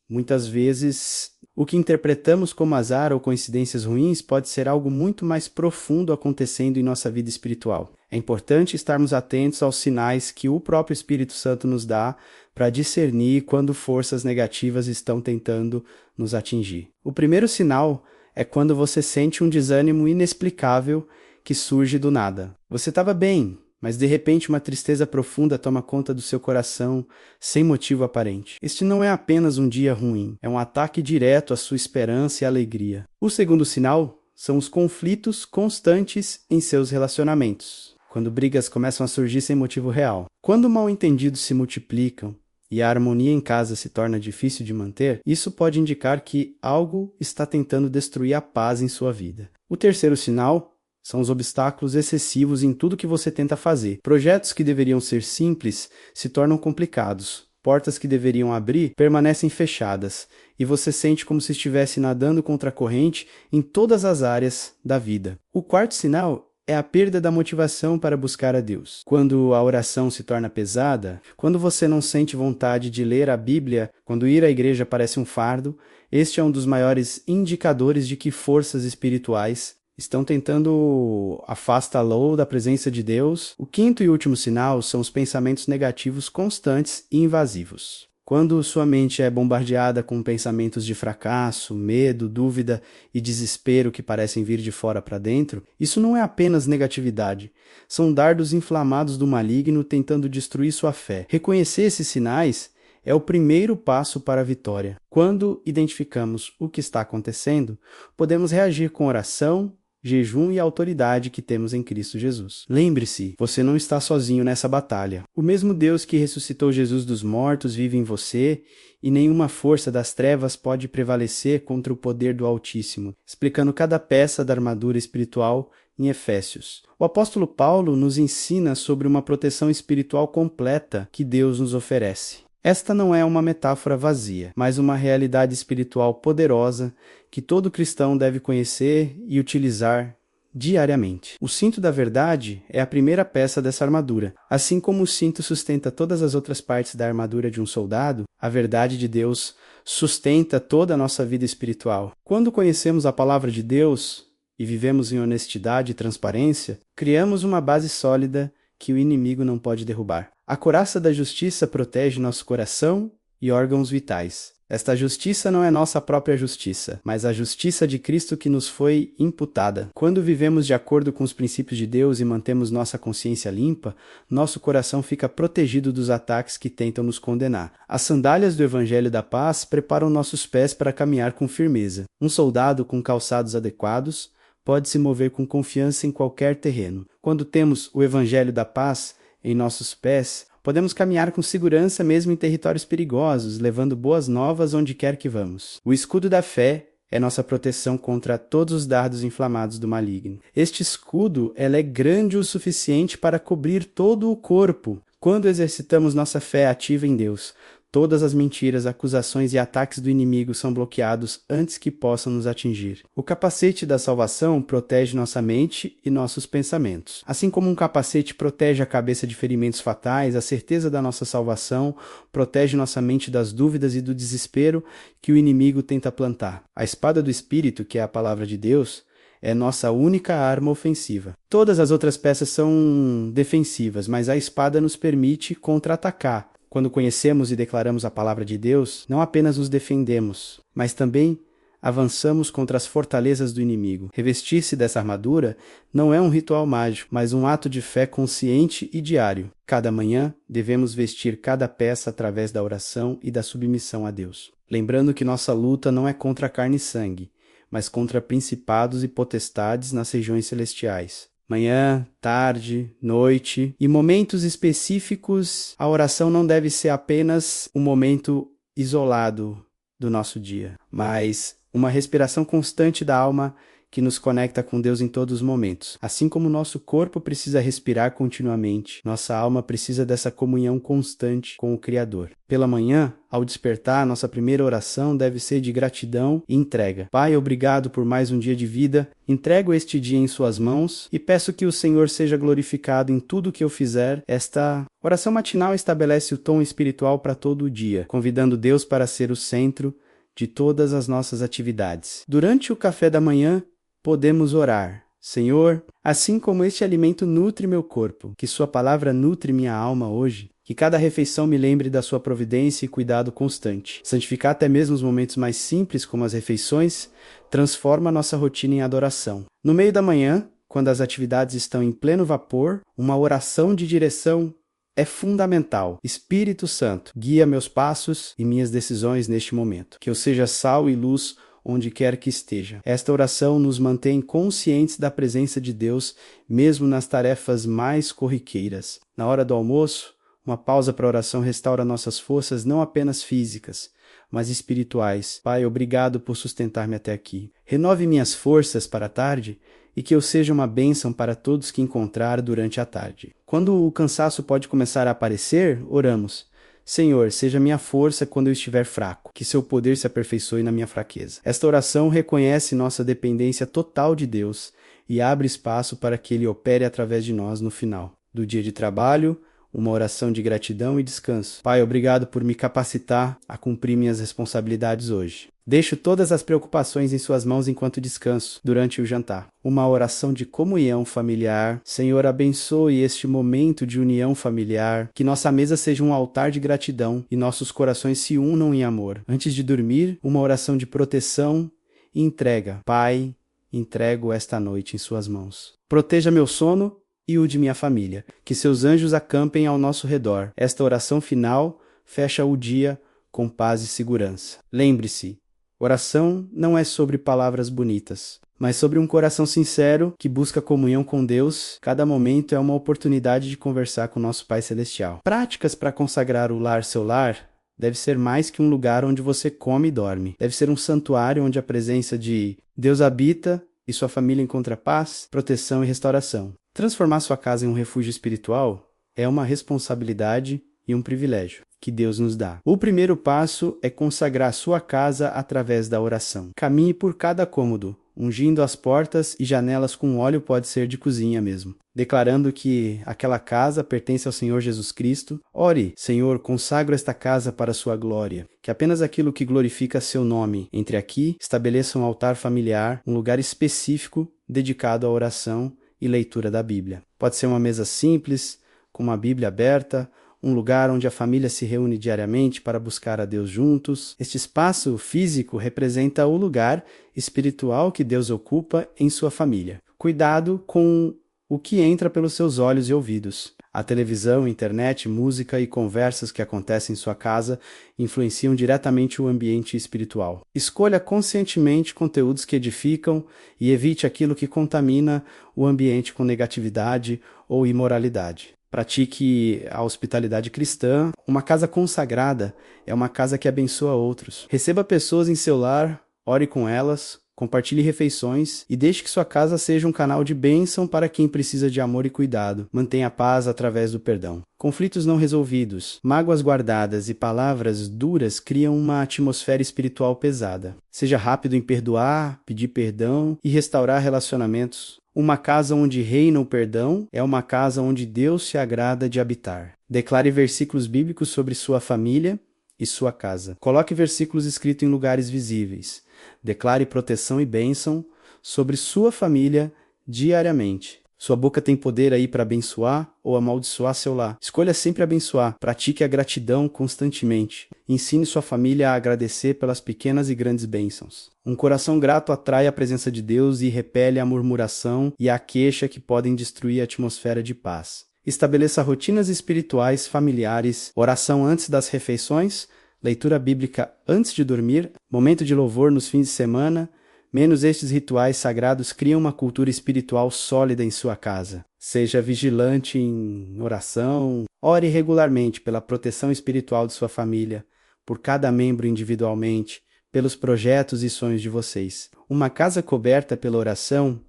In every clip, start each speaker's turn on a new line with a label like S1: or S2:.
S1: Muitas vezes, o que interpretamos como azar ou coincidências ruins pode ser algo muito mais profundo acontecendo em nossa vida espiritual. É importante estarmos atentos aos sinais que o próprio Espírito Santo nos dá para discernir quando forças negativas estão tentando nos atingir. O primeiro sinal é quando você sente um desânimo inexplicável que surge do nada. Você estava bem, mas de repente uma tristeza profunda toma conta do seu coração sem motivo aparente. Este não é apenas um dia ruim, é um ataque direto à sua esperança e alegria. O segundo sinal são os conflitos constantes em seus relacionamentos, quando brigas começam a surgir sem motivo real. Quando mal-entendidos se multiplicam e a harmonia em casa se torna difícil de manter, isso pode indicar que algo está tentando destruir a paz em sua vida. O terceiro sinal são os obstáculos excessivos em tudo que você tenta fazer. Projetos que deveriam ser simples se tornam complicados. Portas que deveriam abrir permanecem fechadas. E você sente como se estivesse nadando contra a corrente em todas as áreas da vida. O quarto sinal é a perda da motivação para buscar a Deus. Quando a oração se torna pesada, quando você não sente vontade de ler a Bíblia, quando ir à igreja parece um fardo, este é um dos maiores indicadores de que forças espirituais estão tentando afastá-lo da presença de Deus. O quinto e último sinal são os pensamentos negativos constantes e invasivos. Quando sua mente é bombardeada com pensamentos de fracasso, medo, dúvida e desespero que parecem vir de fora para dentro, isso não é apenas negatividade. São dardos inflamados do maligno tentando destruir sua fé. Reconhecer esses sinais é o primeiro passo para a vitória. Quando identificamos o que está acontecendo, podemos reagir com oração, jejum e autoridade que temos em Cristo Jesus. Lembre-se, você não está sozinho nessa batalha. O mesmo Deus que ressuscitou Jesus dos mortos vive em você e nenhuma força das trevas pode prevalecer contra o poder do Altíssimo, explicando cada peça da armadura espiritual em Efésios. O apóstolo Paulo nos ensina sobre uma proteção espiritual completa que Deus nos oferece. Esta não é uma metáfora vazia, mas uma realidade espiritual poderosa que todo cristão deve conhecer e utilizar diariamente. O cinto da verdade é a primeira peça dessa armadura. Assim como o cinto sustenta todas as outras partes da armadura de um soldado, a verdade de Deus sustenta toda a nossa vida espiritual. Quando conhecemos a palavra de Deus e vivemos em honestidade e transparência, criamos uma base sólida que o inimigo não pode derrubar. A couraça da justiça protege nosso coração e órgãos vitais. Esta justiça não é nossa própria justiça, mas a justiça de Cristo que nos foi imputada. Quando vivemos de acordo com os princípios de Deus e mantemos nossa consciência limpa, nosso coração fica protegido dos ataques que tentam nos condenar. As sandálias do Evangelho da Paz preparam nossos pés para caminhar com firmeza. Um soldado com calçados adequados pode se mover com confiança em qualquer terreno. Quando temos o Evangelho da Paz em nossos pés, podemos caminhar com segurança mesmo em territórios perigosos, levando boas novas onde quer que vamos. O escudo da fé é nossa proteção contra todos os dardos inflamados do maligno. Este escudo é grande o suficiente para cobrir todo o corpo. Quando exercitamos nossa fé ativa em Deus, todas as mentiras, acusações e ataques do inimigo são bloqueados antes que possam nos atingir. O capacete da salvação protege nossa mente e nossos pensamentos. Assim como um capacete protege a cabeça de ferimentos fatais, a certeza da nossa salvação protege nossa mente das dúvidas e do desespero que o inimigo tenta plantar. A espada do Espírito, que é a palavra de Deus, é nossa única arma ofensiva. Todas as outras peças são defensivas, mas a espada nos permite contra-atacar. Quando conhecemos e declaramos a palavra de Deus, não apenas nos defendemos, mas também avançamos contra as fortalezas do inimigo. Revestir-se dessa armadura não é um ritual mágico, mas um ato de fé consciente e diário. Cada manhã, devemos vestir cada peça através da oração e da submissão a Deus. Lembrando que nossa luta não é contra carne e sangue, mas contra principados e potestades nas regiões celestiais. Manhã, tarde, noite e momentos específicos, a oração não deve ser apenas um momento isolado do nosso dia, mas uma respiração constante da alma que nos conecta com Deus em todos os momentos. Assim como nosso corpo precisa respirar continuamente, nossa alma precisa dessa comunhão constante com o Criador. Pela manhã, ao despertar, nossa primeira oração deve ser de gratidão e entrega. Pai, obrigado por mais um dia de vida. Entrego este dia em suas mãos e peço que o Senhor seja glorificado em tudo que eu fizer. Esta oração matinal estabelece o tom espiritual para todo o dia, convidando Deus para ser o centro de todas as nossas atividades. Durante o café da manhã, podemos orar. Senhor, assim como este alimento nutre meu corpo, que sua palavra nutre minha alma hoje, que cada refeição me lembre da sua providência e cuidado constante. Santificar até mesmo os momentos mais simples, como as refeições, transforma nossa rotina em adoração. No meio da manhã, quando as atividades estão em pleno vapor, uma oração de direção é fundamental. Espírito Santo, guia meus passos e minhas decisões neste momento. Que eu seja sal e luz onde quer que esteja. Esta oração nos mantém conscientes da presença de Deus, mesmo nas tarefas mais corriqueiras. Na hora do almoço, uma pausa para a oração restaura nossas forças não apenas físicas, mas espirituais. Pai, obrigado por sustentar-me até aqui. Renove minhas forças para a tarde e que eu seja uma bênção para todos que encontrar durante a tarde. Quando o cansaço pode começar a aparecer, oramos. Senhor, seja minha força quando eu estiver fraco, que seu poder se aperfeiçoe na minha fraqueza. Esta oração reconhece nossa dependência total de Deus e abre espaço para que Ele opere através de nós no final do dia de trabalho, uma oração de gratidão e descanso. Pai, obrigado por me capacitar a cumprir minhas responsabilidades hoje. Deixo todas as preocupações em suas mãos enquanto descanso, durante o jantar. Uma oração de comunhão familiar. Senhor, abençoe este momento de união familiar, que nossa mesa seja um altar de gratidão e nossos corações se unam em amor. Antes de dormir, uma oração de proteção e entrega. Pai, entrego esta noite em suas mãos. Proteja meu sono e o de minha família. Que seus anjos acampem ao nosso redor. Esta oração final fecha o dia com paz e segurança. Lembre-se, oração não é sobre palavras bonitas, mas sobre um coração sincero que busca comunhão com Deus. Cada momento é uma oportunidade de conversar com nosso Pai Celestial. Práticas para consagrar o lar seu lar deve ser mais que um lugar onde você come e dorme. Deve ser um santuário onde a presença de Deus habita e sua família encontra paz, proteção e restauração. Transformar sua casa em um refúgio espiritual é uma responsabilidade e um privilégio que Deus nos dá. O primeiro passo é consagrar sua casa através da oração. Caminhe por cada cômodo, ungindo as portas e janelas com óleo, pode ser de cozinha mesmo, declarando que aquela casa pertence ao Senhor Jesus Cristo. Ore, Senhor, consagro esta casa para a sua glória. Que apenas aquilo que glorifica seu nome entre aqui. Estabeleça um altar familiar, um lugar específico dedicado à oração e leitura da Bíblia. Pode ser uma mesa simples, com uma Bíblia aberta, um lugar onde a família se reúne diariamente para buscar a Deus juntos. Este espaço físico representa o lugar espiritual que Deus ocupa em sua família. Cuidado com o que entra pelos seus olhos e ouvidos. A televisão, internet, música e conversas que acontecem em sua casa influenciam diretamente o ambiente espiritual. Escolha conscientemente conteúdos que edificam e evite aquilo que contamina o ambiente com negatividade ou imoralidade. Pratique a hospitalidade cristã. Uma casa consagrada é uma casa que abençoa outros. Receba pessoas em seu lar, ore com elas, compartilhe refeições e deixe que sua casa seja um canal de bênção para quem precisa de amor e cuidado. Mantenha a paz através do perdão. Conflitos não resolvidos, mágoas guardadas e palavras duras criam uma atmosfera espiritual pesada. Seja rápido em perdoar, pedir perdão e restaurar relacionamentos. Uma casa onde reina o perdão é uma casa onde Deus se agrada de habitar. Declare versículos bíblicos sobre sua família e sua casa. Coloque versículos escritos em lugares visíveis. Declare proteção e bênção sobre sua família diariamente. Sua boca tem poder aí para abençoar ou amaldiçoar seu lar. Escolha sempre abençoar. Pratique a gratidão constantemente. Ensine sua família a agradecer pelas pequenas e grandes bênçãos. Um coração grato atrai a presença de Deus e repele a murmuração e a queixa que podem destruir a atmosfera de paz. Estabeleça rotinas espirituais familiares, oração antes das refeições, leitura bíblica antes de dormir, momento de louvor nos fins de semana. Menos estes rituais sagrados criam uma cultura espiritual sólida em sua casa. Seja vigilante em oração. Ore regularmente pela proteção espiritual de sua família, por cada membro individualmente, pelos projetos e sonhos de vocês. Uma casa coberta pela oração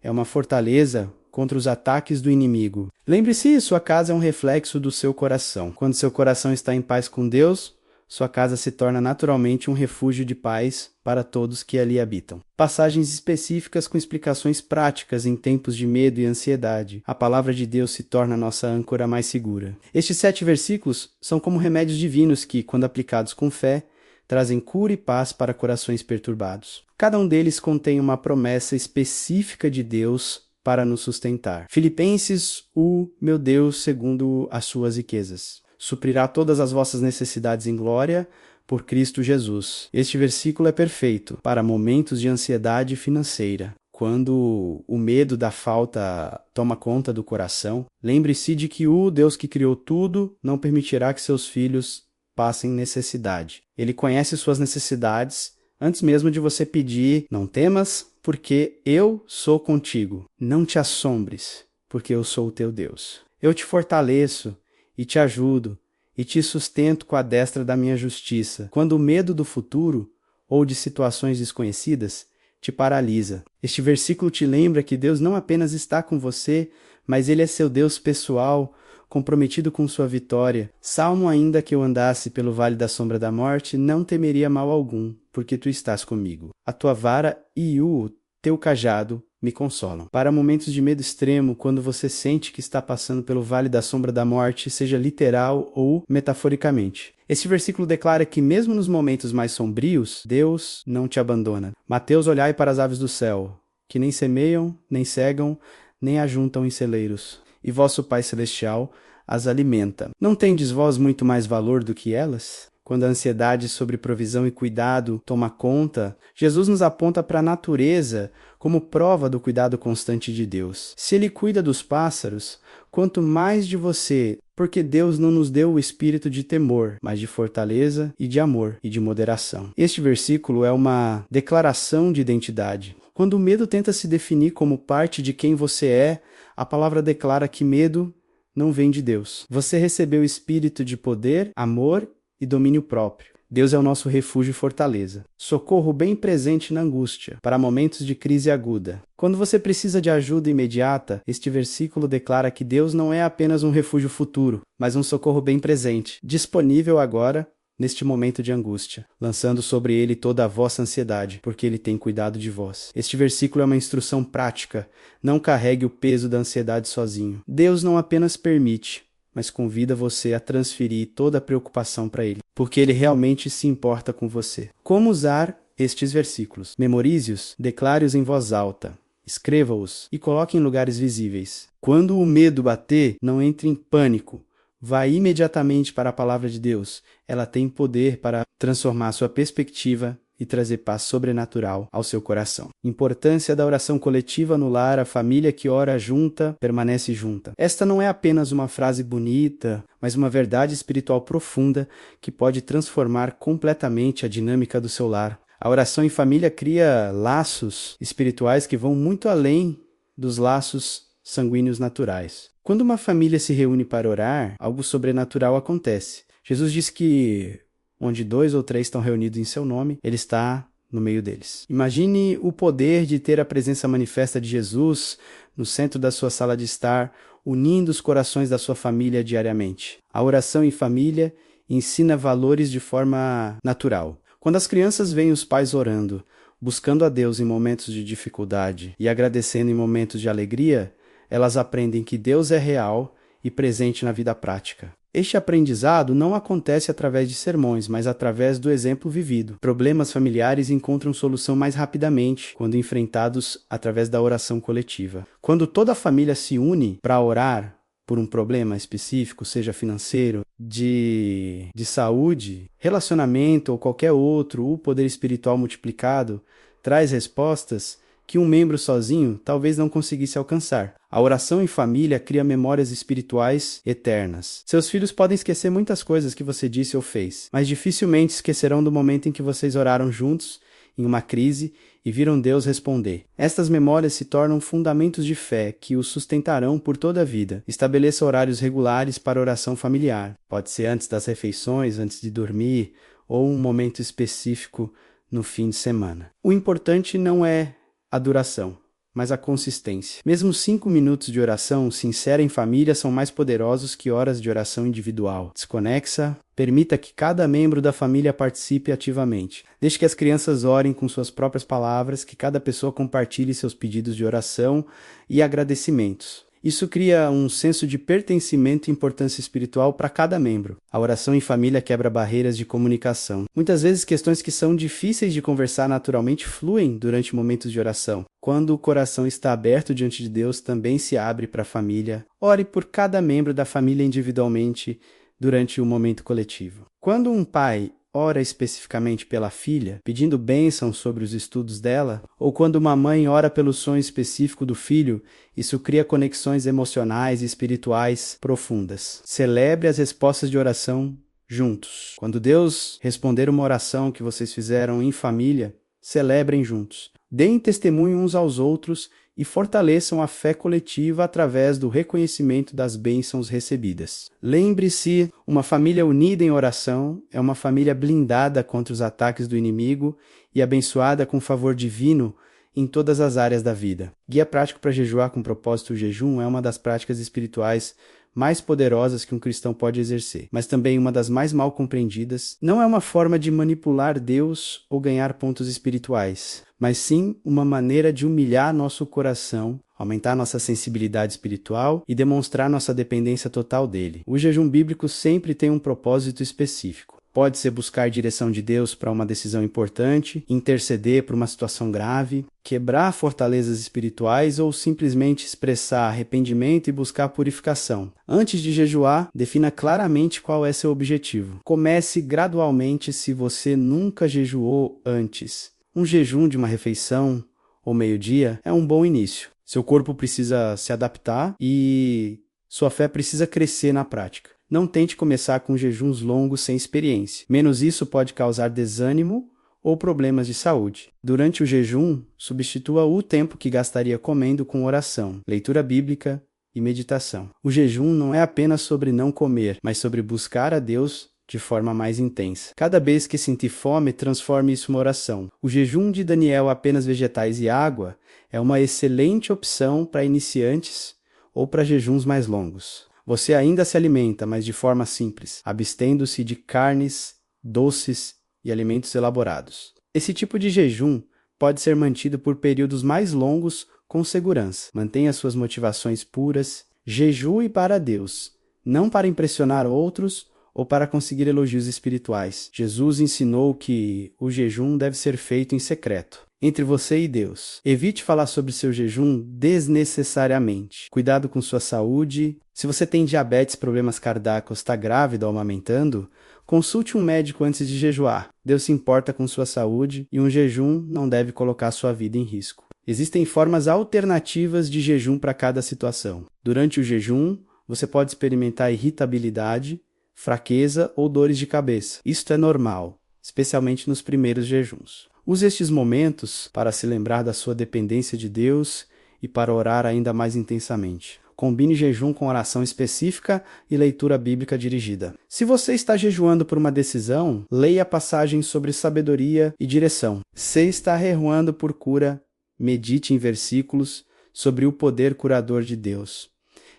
S1: é uma fortaleza contra os ataques do inimigo. Lembre-se, sua casa é um reflexo do seu coração. Quando seu coração está em paz com Deus, sua casa se torna naturalmente um refúgio de paz para todos que ali habitam. Passagens específicas com explicações práticas em tempos de medo e ansiedade. A palavra de Deus se torna nossa âncora mais segura. Estes 7 versículos são como remédios divinos que, quando aplicados com fé, trazem cura e paz para corações perturbados. Cada um deles contém uma promessa específica de Deus para nos sustentar. Filipenses, o meu Deus, segundo as suas riquezas, suprirá todas as vossas necessidades em glória por Cristo Jesus. Este versículo é perfeito para momentos de ansiedade financeira. Quando o medo da falta toma conta do coração, lembre-se de que o Deus que criou tudo não permitirá que seus filhos passem necessidade. Ele conhece suas necessidades antes mesmo de você pedir. Não temas, porque eu sou contigo. Não te assombres, porque eu sou o teu Deus. Eu te fortaleço e te ajudo e te sustento com a destra da minha justiça. Quando o medo do futuro ou de situações desconhecidas te paralisa. Este versículo te lembra que Deus não apenas está com você, mas Ele é seu Deus pessoal, comprometido com sua vitória. Salmo: ainda que eu andasse pelo vale da sombra da morte, não temeria mal algum, porque tu estás comigo. A tua vara e o teu cajado me consolam. Para momentos de medo extremo, quando você sente que está passando pelo vale da sombra da morte, seja literal ou metaforicamente, esse versículo declara que mesmo nos momentos mais sombrios, Deus não te abandona. Mateus: olhai para as aves do céu, que nem semeiam, nem cegam, nem ajuntam em celeiros, e vosso Pai Celestial as alimenta. Não tendes vós muito mais valor do que elas? Quando a ansiedade sobre provisão e cuidado toma conta, Jesus nos aponta para a natureza como prova do cuidado constante de Deus. Se Ele cuida dos pássaros, quanto mais de você, porque Deus não nos deu o espírito de temor, mas de fortaleza e de amor e de moderação. Este versículo é uma declaração de identidade. Quando o medo tenta se definir como parte de quem você é, a palavra declara que medo não vem de Deus. Você recebeu o espírito de poder, amor e domínio próprio. Deus é o nosso refúgio e fortaleza. Socorro bem presente na angústia, para momentos de crise aguda. Quando você precisa de ajuda imediata, este versículo declara que Deus não é apenas um refúgio futuro, mas um socorro bem presente, disponível agora, neste momento de angústia, lançando sobre Ele toda a vossa ansiedade, porque Ele tem cuidado de vós. Este versículo é uma instrução prática. Não carregue o peso da ansiedade sozinho. Deus não apenas permite, mas convida você a transferir toda a preocupação para Ele, porque Ele realmente se importa com você. Como usar estes versículos? Memorize-os, declare-os em voz alta, escreva-os e coloque em lugares visíveis. Quando o medo bater, não entre em pânico. Vá imediatamente para a palavra de Deus. Ela tem poder para transformar sua perspectiva e trazer paz sobrenatural ao seu coração. Importância da oração coletiva no lar. A família que ora junta, permanece junta. Esta não é apenas uma frase bonita, mas uma verdade espiritual profunda que pode transformar completamente a dinâmica do seu lar. A oração em família cria laços espirituais que vão muito além dos laços sanguíneos naturais. Quando uma família se reúne para orar, algo sobrenatural acontece. Jesus disse que onde 2 ou 3 estão reunidos em seu nome, Ele está no meio deles. Imagine o poder de ter a presença manifesta de Jesus no centro da sua sala de estar, unindo os corações da sua família diariamente. A oração em família ensina valores de forma natural. Quando as crianças veem os pais orando, buscando a Deus em momentos de dificuldade e agradecendo em momentos de alegria, elas aprendem que Deus é real e presente na vida prática. Este aprendizado não acontece através de sermões, mas através do exemplo vivido. Problemas familiares encontram solução mais rapidamente quando enfrentados através da oração coletiva. Quando toda a família se une para orar por um problema específico, seja financeiro, de saúde, relacionamento ou qualquer outro, o poder espiritual multiplicado traz respostas que um membro sozinho talvez não conseguisse alcançar. A oração em família cria memórias espirituais eternas. Seus filhos podem esquecer muitas coisas que você disse ou fez, mas dificilmente esquecerão do momento em que vocês oraram juntos, em uma crise, e viram Deus responder. Estas memórias se tornam fundamentos de fé que os sustentarão por toda a vida. Estabeleça horários regulares para oração familiar. Pode ser antes das refeições, antes de dormir, ou um momento específico no fim de semana. O importante não é a duração, mas a consistência. Mesmo 5 minutos de oração sincera em família são mais poderosos que horas de oração individual. Desconexa, permita que cada membro da família participe ativamente. Deixe que as crianças orem com suas próprias palavras, que cada pessoa compartilhe seus pedidos de oração e agradecimentos. Isso cria um senso de pertencimento e importância espiritual para cada membro. A oração em família quebra barreiras de comunicação. Muitas vezes questões que são difíceis de conversar naturalmente fluem durante momentos de oração. Quando o coração está aberto diante de Deus, também se abre para a família. Ore por cada membro da família individualmente durante o momento coletivo. Quando um pai ora especificamente pela filha, pedindo bênção sobre os estudos dela, ou quando uma mãe ora pelo sonho específico do filho, isso cria conexões emocionais e espirituais profundas. Celebre as respostas de oração juntos. Quando Deus responder uma oração que vocês fizeram em família, celebrem juntos. Deem testemunho uns aos outros e fortaleçam a fé coletiva através do reconhecimento das bênçãos recebidas. Lembre-se, uma família unida em oração é uma família blindada contra os ataques do inimigo e abençoada com favor divino em todas as áreas da vida. Guia prático para jejuar com propósito. O jejum é uma das práticas espirituais mais poderosas que um cristão pode exercer, mas também uma das mais mal compreendidas. Não é uma forma de manipular Deus ou ganhar pontos espirituais, mas sim uma maneira de humilhar nosso coração, aumentar nossa sensibilidade espiritual e demonstrar nossa dependência total dele. O jejum bíblico sempre tem um propósito específico. Pode ser buscar direção de Deus para uma decisão importante, interceder por uma situação grave, quebrar fortalezas espirituais ou simplesmente expressar arrependimento e buscar purificação. Antes de jejuar, defina claramente qual é seu objetivo. Comece gradualmente se você nunca jejuou antes. Um jejum de uma refeição ou meio-dia é um bom início. Seu corpo precisa se adaptar e sua fé precisa crescer na prática. Não tente começar com jejuns longos sem experiência. Menos isso pode causar desânimo ou problemas de saúde. Durante o jejum, substitua o tempo que gastaria comendo com oração, leitura bíblica e meditação. O jejum não é apenas sobre não comer, mas sobre buscar a Deus de forma mais intensa. Cada vez que sentir fome, transforme isso em uma oração. O jejum de Daniel, apenas vegetais e água, é uma excelente opção para iniciantes ou para jejuns mais longos. Você ainda se alimenta, mas de forma simples, abstendo-se de carnes, doces e alimentos elaborados. Esse tipo de jejum pode ser mantido por períodos mais longos com segurança. Mantenha suas motivações puras. Jejue para Deus, não para impressionar outros ou para conseguir elogios espirituais. Jesus ensinou que o jejum deve ser feito em secreto, entre você e Deus. Evite falar sobre seu jejum desnecessariamente. Cuidado com sua saúde. Se você tem diabetes, problemas cardíacos, está grávida ou amamentando, consulte um médico antes de jejuar. Deus se importa com sua saúde e um jejum não deve colocar sua vida em risco. Existem formas alternativas de jejum para cada situação. Durante o jejum, você pode experimentar irritabilidade, fraqueza ou dores de cabeça. Isto é normal, especialmente nos primeiros jejuns. Use estes momentos para se lembrar da sua dependência de Deus e para orar ainda mais intensamente. Combine jejum com oração específica e leitura bíblica dirigida. Se você está jejuando por uma decisão, leia passagens sobre sabedoria e direção. Se está jejuando por cura, medite em versículos sobre o poder curador de Deus.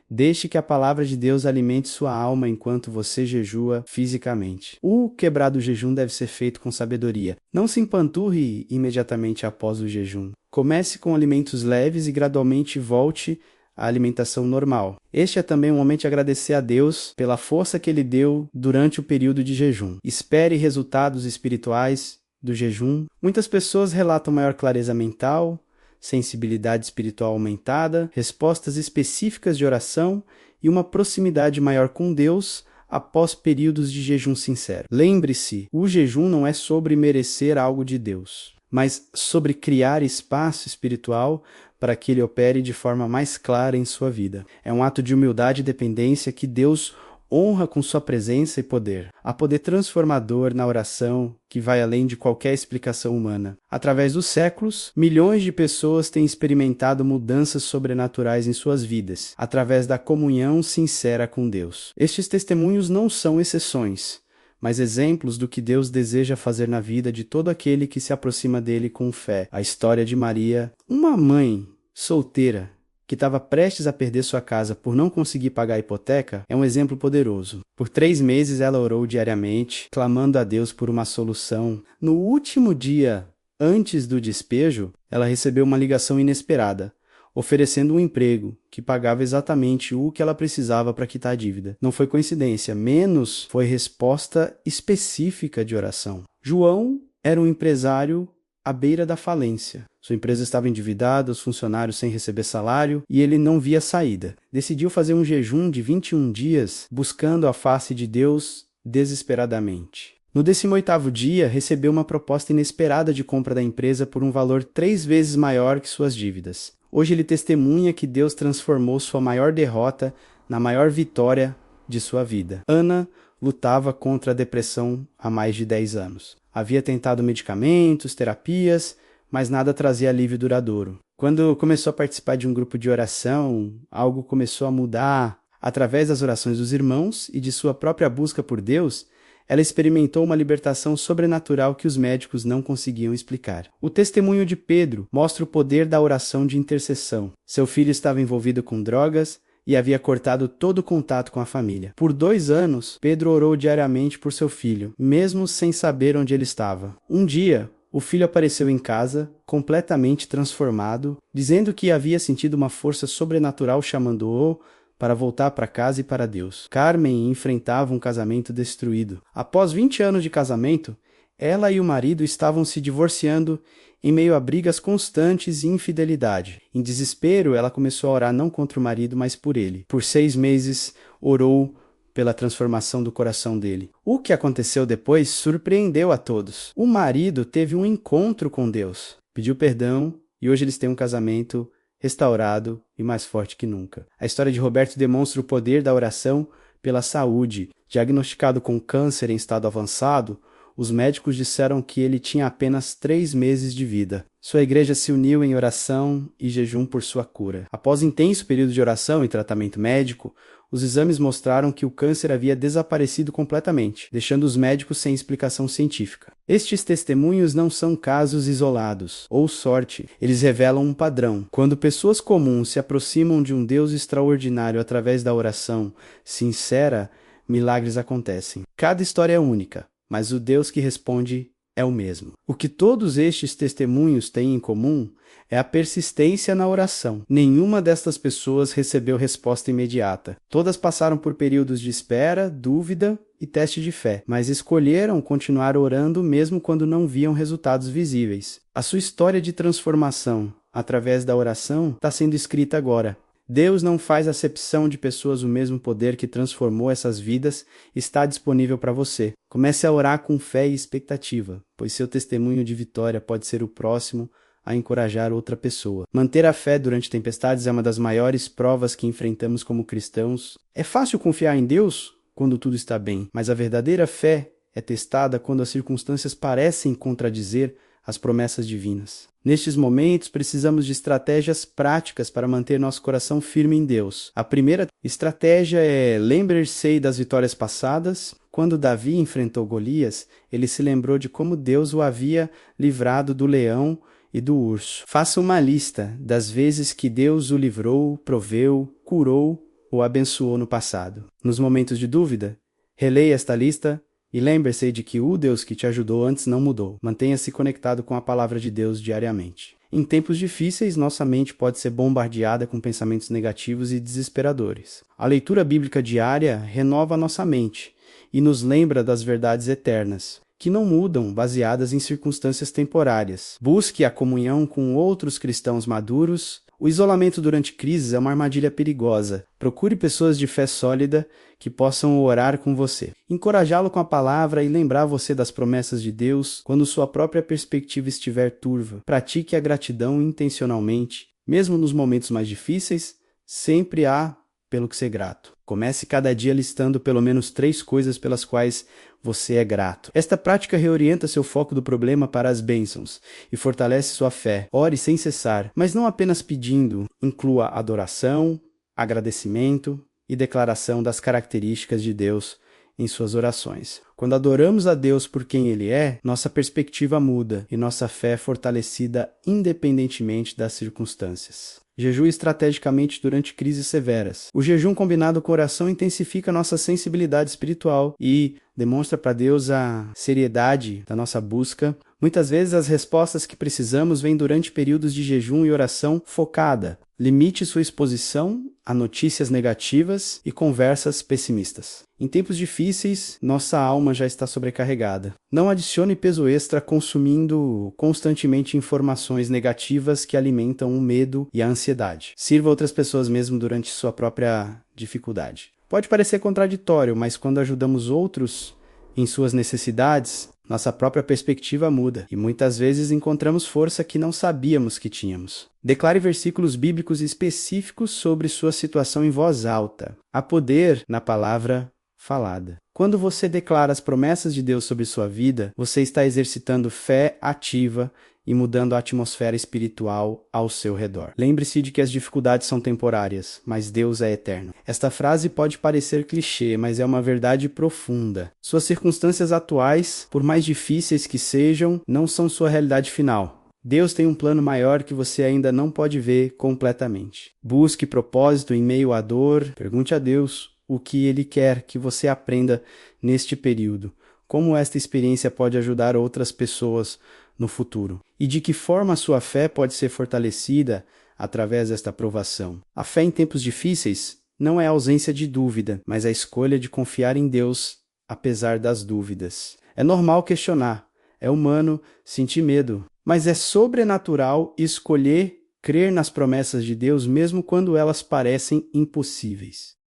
S1: Deixe que a palavra de Deus alimente sua alma enquanto você jejua fisicamente. O quebrar do jejum deve ser feito com sabedoria. Não se empanturre imediatamente após o jejum. Comece com alimentos leves e gradualmente volte à alimentação normal. Este é também um momento de agradecer a Deus pela força que Ele deu durante o período de jejum. Espere resultados espirituais do jejum. Muitas pessoas relatam maior clareza mental, sensibilidade espiritual aumentada, respostas específicas de oração e uma proximidade maior com Deus após períodos de jejum sincero. Lembre-se, o jejum não é sobre merecer algo de Deus, mas sobre criar espaço espiritual para que Ele opere de forma mais clara em sua vida. É um ato de humildade e dependência que Deus honra com sua presença e poder. Há poder transformador na oração que vai além de qualquer explicação humana. Através dos séculos, milhões de pessoas têm experimentado mudanças sobrenaturais em suas vidas, através da comunhão sincera com Deus. Estes testemunhos não são exceções, mas exemplos do que Deus deseja fazer na vida de todo aquele que se aproxima dele com fé. A história de Maria, uma mãe solteira que estava prestes a perder sua casa por não conseguir pagar a hipoteca, é um exemplo poderoso. Por 3 meses ela orou diariamente, clamando a Deus por uma solução. No último dia, antes do despejo, ela recebeu uma ligação inesperada, oferecendo um emprego que pagava exatamente o que ela precisava para quitar a dívida. Não foi coincidência, menos foi resposta específica de oração. João era um empresário à beira da falência. Sua empresa estava endividada, os funcionários sem receber salário e ele não via saída. Decidiu fazer um jejum de 21 dias, buscando a face de Deus desesperadamente. No 18º dia, recebeu uma proposta inesperada de compra da empresa por um valor 3 vezes maior que suas dívidas. Hoje ele testemunha que Deus transformou sua maior derrota na maior vitória de sua vida. Ana lutava contra a depressão há mais de 10 anos. Havia tentado medicamentos, terapias, mas nada trazia alívio duradouro. Quando começou a participar de um grupo de oração, algo começou a mudar. Através das orações dos irmãos e de sua própria busca por Deus, ela experimentou uma libertação sobrenatural que os médicos não conseguiam explicar. O testemunho de Pedro mostra o poder da oração de intercessão. Seu filho estava envolvido com drogas e havia cortado todo o contato com a família. Por 2 anos, Pedro orou diariamente por seu filho, mesmo sem saber onde ele estava. Um dia, o filho apareceu em casa, completamente transformado, dizendo que havia sentido uma força sobrenatural chamando-o para voltar para casa e para Deus. Carmen enfrentava um casamento destruído. Após 20 anos de casamento, ela e o marido estavam se divorciando em meio a brigas constantes e infidelidade. Em desespero, ela começou a orar não contra o marido, mas por ele. Por 6 meses, orou pela transformação do coração dele. O que aconteceu depois surpreendeu a todos. O marido teve um encontro com Deus, pediu perdão e hoje eles têm um casamento restaurado e mais forte que nunca. A história de Roberto demonstra o poder da oração pela saúde. Diagnosticado com câncer em estado avançado, os médicos disseram que ele tinha apenas 3 meses de vida. Sua igreja se uniu em oração e jejum por sua cura. Após intenso período de oração e tratamento médico, os exames mostraram que o câncer havia desaparecido completamente, deixando os médicos sem explicação científica. Estes testemunhos não são casos isolados, ou sorte, eles revelam um padrão. Quando pessoas comuns se aproximam de um Deus extraordinário através da oração sincera, milagres acontecem. Cada história é única, mas o Deus que responde é o mesmo. O que todos estes testemunhos têm em comum é a persistência na oração. Nenhuma destas pessoas recebeu resposta imediata. Todas passaram por períodos de espera, dúvida e teste de fé, mas escolheram continuar orando mesmo quando não viam resultados visíveis. A sua história de transformação através da oração está sendo escrita agora. Deus não faz acepção de pessoas, o mesmo poder que transformou essas vidas está disponível para você. Comece a orar com fé e expectativa, pois seu testemunho de vitória pode ser o próximo a encorajar outra pessoa. Manter a fé durante tempestades é uma das maiores provas que enfrentamos como cristãos. É fácil confiar em Deus quando tudo está bem, mas a verdadeira fé é testada quando as circunstâncias parecem contradizer as promessas divinas. Nestes momentos, precisamos de estratégias práticas para manter nosso coração firme em Deus. A primeira estratégia é lembre-se das vitórias passadas. Quando Davi enfrentou Golias, ele se lembrou de como Deus o havia livrado do leão e do urso. Faça uma lista das vezes que Deus o livrou, proveu, curou ou abençoou no passado. Nos momentos de dúvida, releia esta lista e lembre-se de que o Deus que te ajudou antes não mudou. Mantenha-se conectado com a palavra de Deus diariamente. Em tempos difíceis, nossa mente pode ser bombardeada com pensamentos negativos e desesperadores. A leitura bíblica diária renova nossa mente e nos lembra das verdades eternas, que não mudam, baseadas em circunstâncias temporárias. Busque a comunhão com outros cristãos maduros. O isolamento durante crises é uma armadilha perigosa. Procure pessoas de fé sólida que possam orar com você. Encorajá-lo com a palavra e lembrar você das promessas de Deus quando sua própria perspectiva estiver turva. Pratique a gratidão intencionalmente. Mesmo nos momentos mais difíceis, sempre há pelo que ser grato. Comece cada dia listando pelo menos 3 coisas pelas quais você é grato. Esta prática reorienta seu foco do problema para as bênçãos e fortalece sua fé. Ore sem cessar, mas não apenas pedindo. Inclua adoração, agradecimento e declaração das características de Deus em suas orações. Quando adoramos a Deus por quem Ele é, nossa perspectiva muda e nossa fé é fortalecida independentemente das circunstâncias. Jejum estrategicamente durante crises severas. O jejum combinado com oração intensifica nossa sensibilidade espiritual e demonstra para Deus a seriedade da nossa busca. Muitas vezes as respostas que precisamos vêm durante períodos de jejum e oração focada. Limite sua exposição a notícias negativas e conversas pessimistas. Em tempos difíceis, nossa alma já está sobrecarregada. Não adicione peso extra consumindo constantemente informações negativas que alimentam o medo e a ansiedade. Sirva outras pessoas mesmo durante sua própria dificuldade. Pode parecer contraditório, mas quando ajudamos outros em suas necessidades, nossa própria perspectiva muda e muitas vezes encontramos força que não sabíamos que tínhamos. Declare versículos bíblicos específicos sobre sua situação em voz alta. Há poder na palavra falada. Quando você declara as promessas de Deus sobre sua vida, você está exercitando fé ativa e mudando a atmosfera espiritual ao seu redor. Lembre-se de que as dificuldades são temporárias, mas Deus é eterno. Esta frase pode parecer clichê, mas é uma verdade profunda. Suas circunstâncias atuais, por mais difíceis que sejam, não são sua realidade final. Deus tem um plano maior que você ainda não pode ver completamente. Busque propósito em meio à dor. Pergunte a Deus o que Ele quer que você aprenda neste período. Como esta experiência pode ajudar outras pessoas no futuro. E de que forma a sua fé pode ser fortalecida através desta provação. A fé em tempos difíceis não é a ausência de dúvida, mas a escolha de confiar em Deus apesar das dúvidas. É normal questionar, é humano sentir medo, mas é sobrenatural escolher crer nas promessas de Deus mesmo quando elas parecem impossíveis.